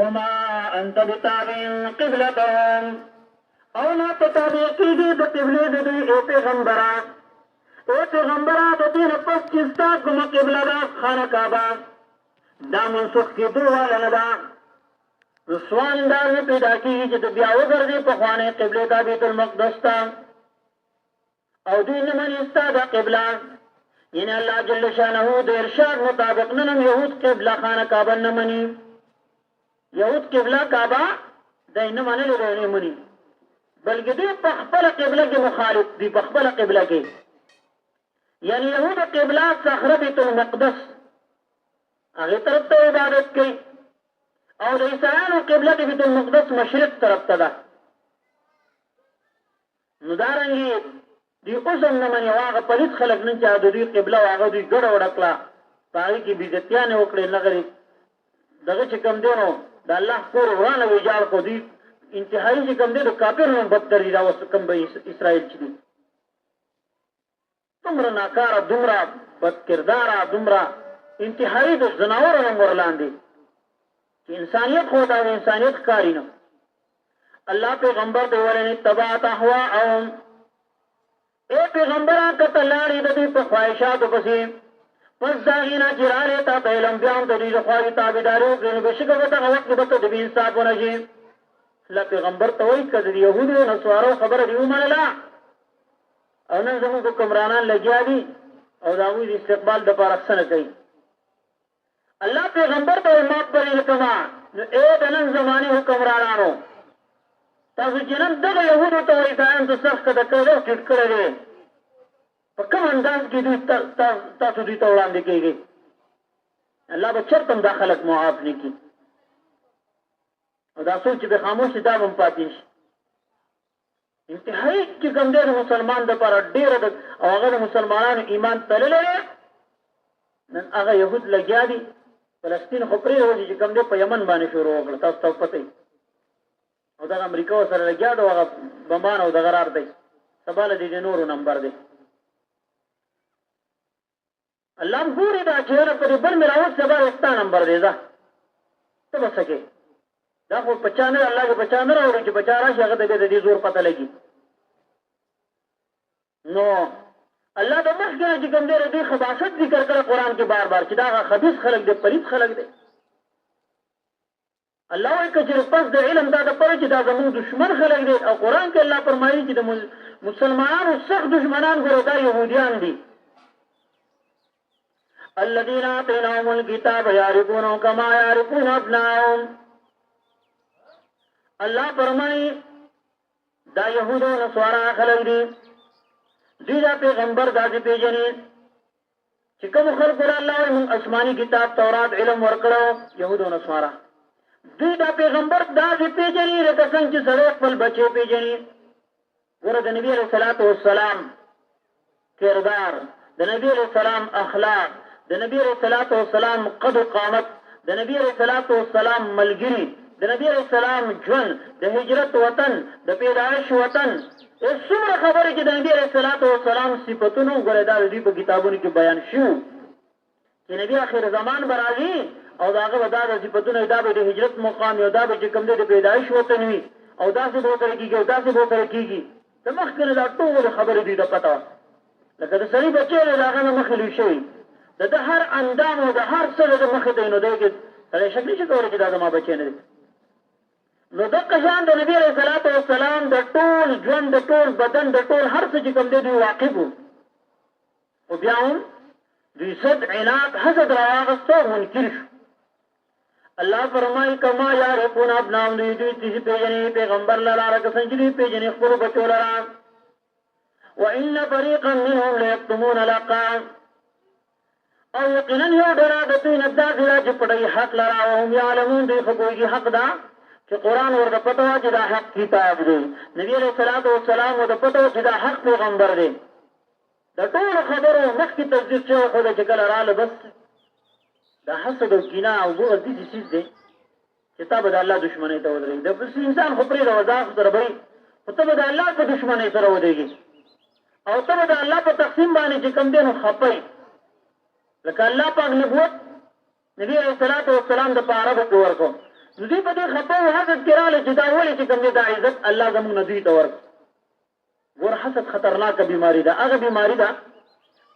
وما انت بتابع قبلتهم او نا تتابع کیږي د قبله د دوی اے پیغمبره د دین پس چې ستا کومه قبله ده خانه کعبه دا منسوخ کېدو والا نه ده سوال دا نه پیدا کېږي چې د بیا وګرځي پخوانۍ قبلې ته بیت المقدس ته او دوی نه مني ستا دا قبله یعنی الله جل شانه د ارشاد مطابق نن یهود قبله خانه کعبه نه مني یهود قبله کعبه دای نه منلې نه مني بلکې دوی په خپل قبله کې مخالف دي په خپل قبله کې یعنی یهود قبله صخره بیت المقدس هغه طرف ته عبادت کوي او د عیسایانو قبله کې بیت المقدس مشرق طرف ته ده نو دارنګي دی اوس هم نه مني هغه پلیت خلک نه چې د دوی قبله هغه دوی ګډه وډه کړه په هغې کې بدعتیانې وکړې نغرې دغه چې کوم دی نو د الله کور ورانه ویجاړ کړو دوی انتهایي چې کوم دی د کافر نه بدتر دي دا اوس کوم به اسرائیل چې دي دومره ناکاره دومره بدکرداره دومره انتهایی د زناورو نه ورلاندې چې انسانیت خو دا د انسانیت ښکاري نه الله پیغمبر دی ولنې اتبعت اهواءهم اے پیغمبران که ته لاړې د دوی په خواهشاتو پسې پس د هغې نه چې رالې تا ته علم بیا هم د دوی د خواهې تابعداري وکړې نو بېشکه به دغه وخت کې به ته د بې انصاف ونه شي الله پیغمبر ته وایي که د یهودو نصارو خبره دې ومنله او نن زموږ حکمرانان لګیا دي او د هغوی د استقبال دپاره څه نه کوي الله پیغمبر ته وایي ما بلې کما نو ای د نن زمانې حکمرانانو تاسو چې نن دغه یهودو ته عیسایانو ته سخت کده کړی او ټیټ کړی دی په کوم انداز کې دوی تاسو دوی ته وړاندې کېږئ الله به چېرته هم دا خلک معاف نه کړي او دا څوک چې به خاموشي دا به هم پاتې شي انتهایی چې کوم دی د مسلمان دپاره ډېره او هغه د مسلمانانو ایمان تللی دی نن هغه یهود لګیا دي فلسطین خو پرېښودي چې کوم دی په یمن باندې شروع وکړه تاسو ته پته او دغه امریکا ورسره لګیا ده هغه بمان او دغه رار دی سبا له دې نورو نمبر دی الله هم ګوري دا چې یاره په دې بل مې راوست سبا ستا نمبر دی ځه ته به څه کوې دا خو په چا نه الله کې په چا نه راوړي چې په چا راشي هغه ته بیا د دې زور پته لګي نو الله د مخکې نه چې کوم دی د دې خباثت ذکر کړه قرآن کې بار بار چې دا هغه خبیث خلک دی پلیت خلک دی الله وایي که چېرې پس د علم دا دپاره چې دا زموږ دشمن خلک دی او قرآن کې الله فرمایي چې د مسلمانانو سخت دشمنان ګوره دا یهودیان دي الذین آتیناهم الکتاب یعرفونه کما یعرفون ابناءهم الله فرمایي دا یهود او نصارا خلک دي دوی دا پیغمبر داسې پېژني چې کوم خلکو له الله وایي موږ آسماني کتاب تورات علم ورکړو یهود او نصارا دوی دا پیغمبر داسې پېژني لکه څنګه چې سړی خپل بچی پېژني ګوره د نبي علیه الصلاة والسلام کردار د نبي علیه السلام اخلاق د نبی علیه الصلاة والسلام قد و قامت د نبی علیه الصلاة والسلام ملګري د نبی علیه السلام ژوند د هجرت وطن د پیدایش وطن څومره خبرې چې د نبی علیه الصلاة والسلام صفتونه وګورئ دا د دوی په کتابونو کې بیان شوي چې نبی آخر زمان به راځي او د هغه به دا د صفتونه دا به د هجرت مقام وي او دا به چې کوم دی د پیدایش وطن وي او داسې به ورسره کېږي او داسې به ورسره کېږي د مخکې نه دا ټولې خبرې دوی ته پته وه لکه د سړي بچی دی د هغه نه مخکې لوی شوي د هر اندام او د هر څه د مخې دی نو دی کې سړی شک نشي کولی چې دا زما بچی نه دی نو دغه شان د نبي علیه الصلاة والسلام د ټول ژوند د ټول بدن د ټول هر څه چې کوم دی دوی واقف وو خو بیا هم دوی صد عناد حسد راواغسته او منکر شو الله فرمایي کما یعرفون ابناهم دوی چې پېژني پیغمبر لره هغه کسان چې دوی پېژني خپلو بچو لره وان فريقا منهم ليكتمون الحق او یقینا یو ډله د دوی نه داسې ده چې پټوي حق لره او هم یعلمون دوی خو پوهېږي حق ده چې قرآن ورته پته وه چې دا حق کتاب دی نبي علیه الصلاة والسلام ورته پته وه چې دا حق پیغمبر دی د ټولو خبرو مخکې تصدیق شوی خو ده چې کله راله بس دا حسد او کینه او بغض داسې څیز دی چې تا به د الله دشمنۍ ته ودرېږي د انسان خو پرېږده وضاح سره به خو ته به د الله په دشمنۍ سره ودرېږي او ته به د الله په تقسیم باندې چې کوم دی نو خفئ لکه الله پاک نبوت نبی علیه الصلاة والسلام د په عربو کې ورکړو نو دوی په دې خفه او حسد کې راغله چې دا ولې چې کوم دا عزت الله زموږ نه دوی ته ورکړ. ګور حسد خطرناکه بیماری ده. هغه بیماری ده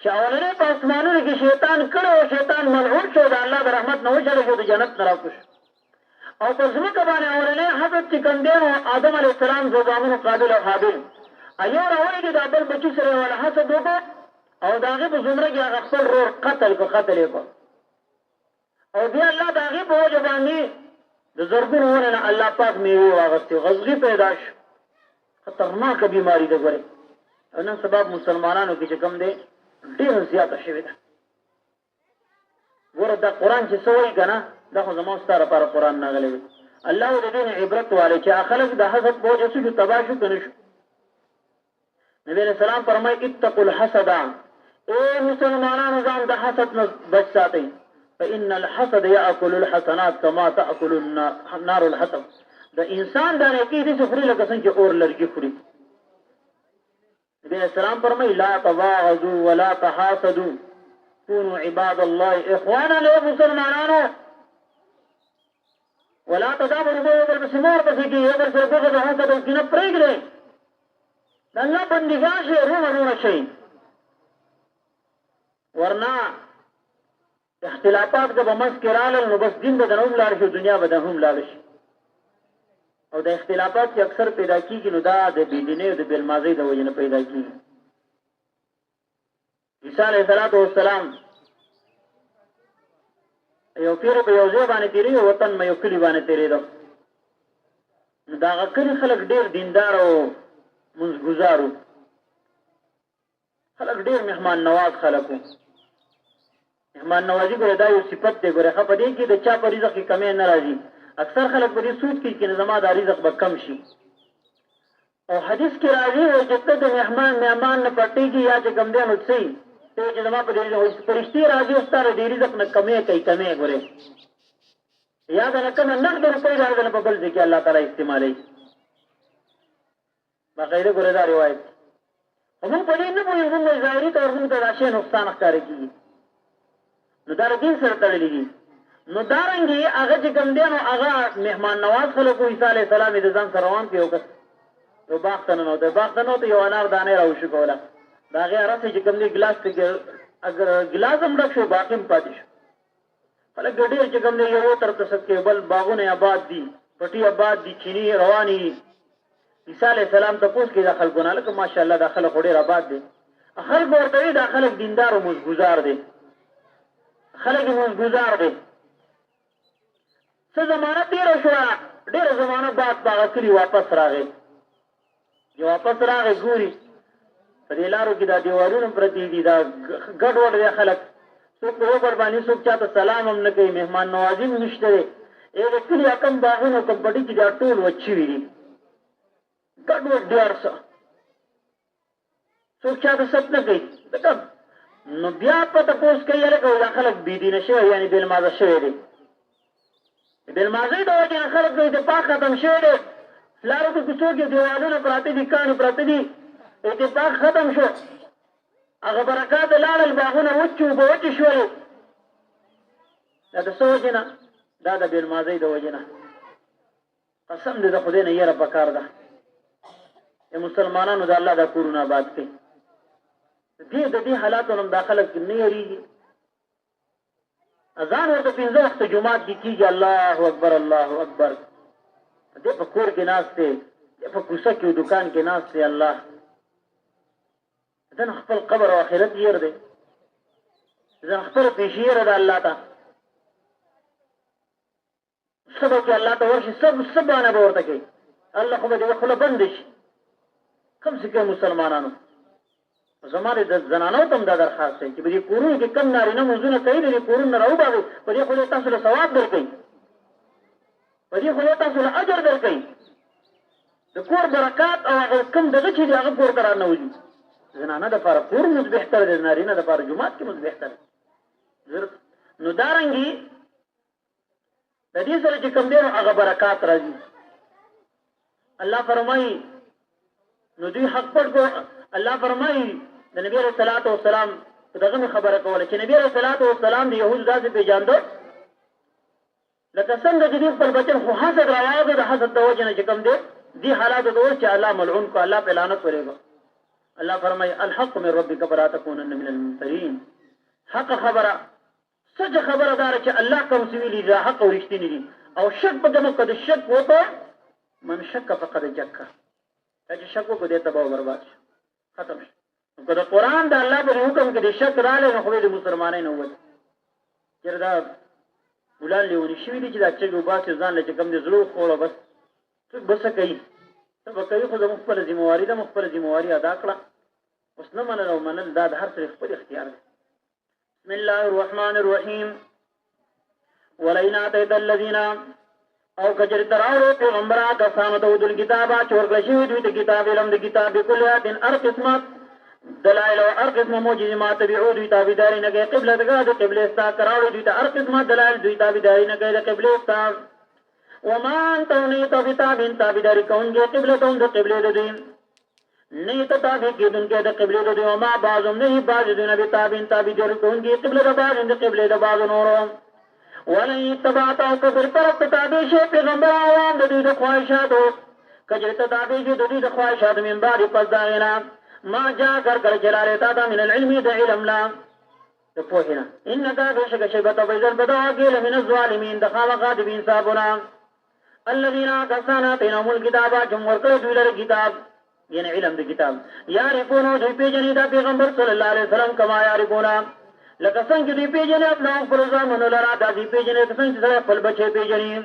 چې اولنې په اسمانونو کې شیطان کړی او شیطان ملعون شو، د الله د رحمت نه وشړی شو، د جنت نه راکوش. او په ځمکه باندې اولنې حسد چې کوم دی نو آدم علیه السلام زوګامونو قابل او حابل ایو راولېږي دا بل بچي سره یې والا حسد وکړو او د هغې په زمره کې هغه خپل رور قتل یې کړ. او بیا الله د هغې په وجه باندې د زرګونو ونو نه الله پاک میوې واغستې، غزغي پیدا شو. خطرناکه بیماري ده. ګورې او نن سبا مسلمانانو کې چې کوم دی ډېره زیاته شوې ده. ګوره دا قرآن چې څه وایي که نه، دا خو زما ستا لپاره قرآن ناغلی دی. الله د دې نه عبرت والی چې خلک د حسد په وجه څه شو، تباه شو که نه شو. نبی علیہ السلام فرمایي اتقوا الحسد، اے مسلمانانو ځان د حسد نه بچ ساتئ، فإن الحسد يأكل الحسنات كما تأكل النار الحطب. د انسان د نیکۍ داسې خوري لکه څنګه چې اور لرګي خوري. نبی علیہ السلام فرمایي لا تباغضوا ولا تحاسدوا كونوا عباد الله اخوانا. له مسلمانانو ولا تدابروا یو بل پسې مور پسې کېږي، یو بل سره بغض او حسد او کینه پرېږدئ. د الله بندګان شئ، روڼه شئ. ورنه اختلافات که به منځ کې رالل نو بس دین به دنه هم لاړ شي، دنیا به دنه هم لاړ شي. او د اختلافات چې اکثر پیدا کېږي نو دا د بېدینۍ او د بېلمازۍ د وجې نه پیدا کېږي. عیسی علیه السلام یو پیر په یو ځای باندې تېرېږي، وطن یو کلي باندې تېرېده. نو د هغه کلي خلک ډېر دیندار او منځګزار وو، خلک ډېر مهمان نواز خلک وو. مهمان نوازي ګوره دا یو صفت دی. ګوره ښه په دې کې د چا په رزق کې کمی نه راځي. اکثر خلک په دې سوچ کوي چې زما دا رزق به کم شي. او حدیث کې راځي وایي چې ته د مهمان نه پټېږي یا چې کم دی نو څه یې ته چې زما په دې رزق فرښتې راځي او ستا د دې رزق نه کمی کوي کمی. ګورې یا د نه کومه نقد روپۍ راځي په بل ځای کې الله تعالی استعمالوي. باقاعده ګوره دا روایت خو موږ په دې نه پوهېږو. موږ ظاهري طور موږ ته دا شی نقصان ښکاره کېږي، نو دا دین سره تړلی دي. نو دارنګې هغه چې کوم دی نو هغه مهمان نواز خلک وو. عیسی علیه السلام یې د ځان سره روان کړي، یو کس یو باغ ته ننوتی. باغ ته ننوتی، یو انار دانې راوشکوله. د هغې هرڅه چې کوم دی ګلاس ته اگر ګلاس هم ډک شو باقي هم پاتې شو. خلک ډېر چې کوم دی یو طرف ته سد کوي، بل باغونه آباد دي، پټي آباد دي، چیني روانې دي. عیسی علیه السلام تپوس کوي د خلکو نه، لکه ماشاءالله دا خلک خو ډېر آباد دي. خلک ورته وایي دا خلک دیندار او مزګزار دي، خلک یې مزګزار دي. څه زمانه تېره شوه، ډېره زمانه بعد په هغه کلي واپس راغی. چې واپس راغی ګوري په دې لارو کې دا دیوالونه پرتې دي، دا ګډوډ دی خلک. څوک په یو بل باندې څوک چاته سلام هم نه کوي، مهمان نوازي هم نشته دی. د کلي کم باغونه کم پټي چې دا ټول وچ شوي دي، ګډوډ ډېر څه. څوک چاته ست نه کوي. نو بیا په تپوس کوي هلکه دا خلک بېدینه شوی یعنې بېلمازه شوی دی. بېلمازۍ د وجې نه خلک د اتفاق ختم شوی دی. لارو کې کوڅو کې دیوالونه پراته دي، کاڼي پراته دي، اتفاق ختم شو. هغه برکات لاړل، باغونه وچ وو، اوبه وچې شولې. دا د څه وجې نه؟ دا د بېلمازۍ د وجې نه. قسم دې د خدای نه یره پکار ده. مسلمانانو د الله دا کورونه آباد کړي. د دې حالاتو نه دا خلک نه یېرېږي. اذان ورته 15 وخته جومات کې کېږي، الله اکبر الله اکبر. دی په کور کې ناست دی، دی په کوڅه کې دکان کې ناست دی. الله دنه خپل قبر او آخرت یېر دی، دنه خپله پیشي یېره ده الله ته. څه به کې الله ته ورشي، څه بانه به ورته کوي. الله خو به دې خوله بنده شي. کوم څه کوي مسلمانانو؟ زما د زنانو ته هم دا درخواست دی چې په دې کورونو کې کم نارینه مونځونه کوي، د دې کورونو نه راوباسئ. په دې خدای تاسو له ثواب درکوي، په دې خدای تاسو له اجر درکوي. د کور برکات او هغه کم دغه چې دی هغه کور ته راننوځي. زنانه دپاره کور مونځ بهتر دی، نارینه دپاره جومات کې مونځ بهتر دی. نو دارنګې د دې سره چې کوم دی نو هغه برکات راځي. الله فرمایي نو دوی حق پټ کو. الله فرمایي د نبی علیه الصلاۃ والسلام دغه خبره کوله چې نبی علیه الصلاۃ والسلام د یهود داسې پیژاندو لکه څنګه چې دې خپل بچن خو حسد راواغې د حسد د وجې نه چې کوم دی دې حالاتو د وجې چې الله ملعون کو الله پې لعنت ورېږه الله فرمایي الحق من ربک فلا تکونن من الممترین حق خبره سچ خبره داره چې الله کوم څه ویلي دا حق او رښتینې دي او شک په دمه که د شک وکړه من شک فقد جکه چې شک وکړو دې تباه او برباد شي ختم شي نو که د قرآن د الله په حکم کې د شک راغلی نو خو د مسلمانۍ نه ووت چېرې دا ګلان لیوني شوي دي چې دا چغې وباسي ځان له چې کوم دې زړه وخوړه بس څوک به څه کوي څه به کوي خو زموږ خپله ذمهواري ده موږ خپله ذمهواري ادا کړه اوس نه منل او منل دا د هر سړي خپل اختیار دی بسم الله الرحمن الرحیم ولئن آتیت الذین او کچر تراوړو پیغمبره کسانو ته اوتل کتابه چې ورکړل شوي دوی ته کتاب علم د کتاب بکل آیاتن هر قسمه دلائل او هر قسمه معجزې ما تبعو دوی تابعداري نه کوي قبله دغه د قبلې ستا کراوړو دوی ته هر قسمه دلائل دوی تابعداري نه کوي د قبلې ستا وما انت نیت بتابعین تابعداري کوونکي قبلتهم د قبلې د دوی نه ته تابع کېدونکي د قبلې د دوی وما بعضهم نه بعض دوی نه بتابعین تابعداري کوونکي قبله د بعض د قبلې د بعض نورو ولئن اتبعت او کفر طرف ته تابع شي پیغمبران د دوی د خواهشاتو کجې ته تابع شي د دوی د خواهشاتو من بعد پس دا غینا ما جاء کر جلاله تا من العلم د علم لا د پوهینا انك بشک شیبت فیزل بداګل من الظالمین د خالق د انصافنا الذين كسانا تنهم الكتاب جمهور کړه دوی لپاره کتاب یعنی علم د کتاب یعرفون دوی پیژنې د پیغمبر صلی الله علیه وسلم کما یعرفون لکه څنګه چې دوی پیژنې خپل خپل ځانونه لرا د دوی پیژنې څنګه چې خپل بچي پیژنې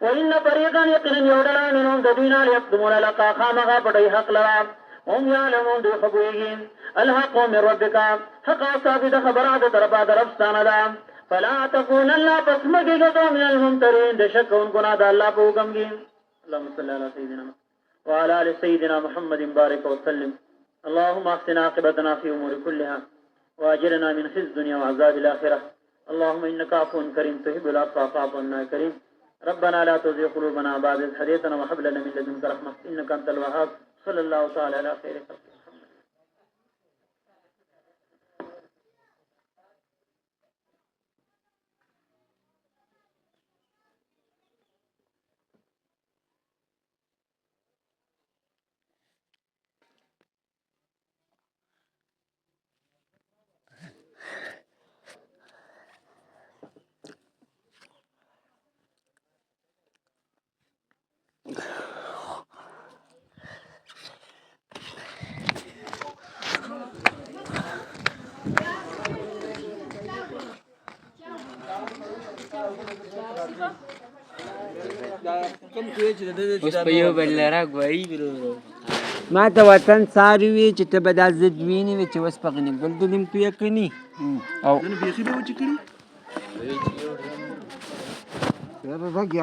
وان فريقا يقينا يودلا منهم دينا يقدمون لقا خامغه پټي حق لرا هم يعلمون دوی خبرېږي الحق من ربك حق ثابت خبرات طرفا درفستانه ده فلا تكونن فاسمك من الممترين د شکون ګنا د الله په حکم کې اللهم صل على سيدنا وعلى ال سيدنا محمد بارك وسلم اللهم احسن عاقبتنا في امور كلها واجرنا من خزي الدنيا وعذاب الاخره اللهم انك عفو كريم تحب العفو فاعف عنا كريم ربنا لا تزغ قلوبنا بعد إذ هديتنا وهب لنا من لدنك رحمه انك انت الوهاب صلى الله تعالى على خير خلقه اوس په یو بل راګوي برو ما ته وطن ساری وي چې ته به دا ضد وینې وي چې اوس په غني ګل دلیم تو یقیني او بیخي به وچې کړي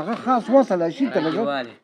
هغه خاص وصله شي ته لګو واله